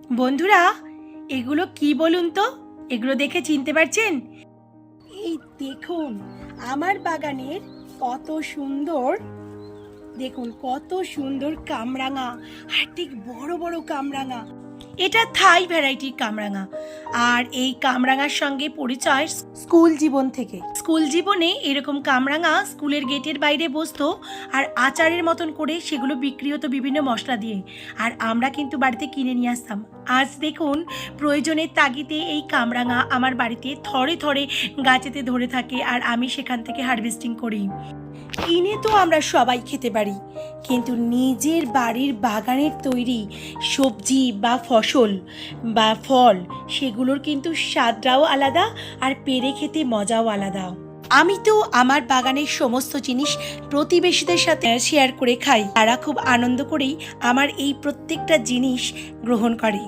বন্ধুরা, এগুলো কি বলুন তো? এগুলো দেখে চিনতে পারছেন? এই দেখুন আমার বাগানের কত সুন্দর, দেখুন কত সুন্দর কামরাঙা, আর ঠিক বড় বড় কামরাঙা। এটা থাই ভ্যারাইটির কামরাঙা। আর এই কামরাঙার সঙ্গে পরিচয় স্কুল জীবন থেকে। স্কুল জীবনে এরকম কামরাঙা স্কুলের গেটের বাইরে বসতো, আর আচারের মতন করে সেগুলো বিক্রি হতো বিভিন্ন মশলা দিয়ে, আর আমরা কিন্তু বাড়িতে কিনে নিয়ে আসতাম। আজ দেখুন প্রয়োজনের তাগিদে এই কামরাঙা আমার বাড়িতে থরে থরে গাছেতে ধরে থাকে, আর আমি সেখান থেকে হারভেস্টিং করি। কিনে তো আমরা সবাই খেতে পারি, কিন্তু নিজের বাড়ির বাগানের তৈরি সবজি বা ফসল বা ফল, সেগুলোর কিন্তু স্বাদটাও আলাদা, আর পেরে খেতে মজাও আলাদা। আমি তো আমার বাগানের সমস্ত জিনিস প্রতিবেশীদের সাথে শেয়ার করে খাই। তারা খুব আনন্দ করেই আমার এই প্রত্যেকটা জিনিস গ্রহণ করে।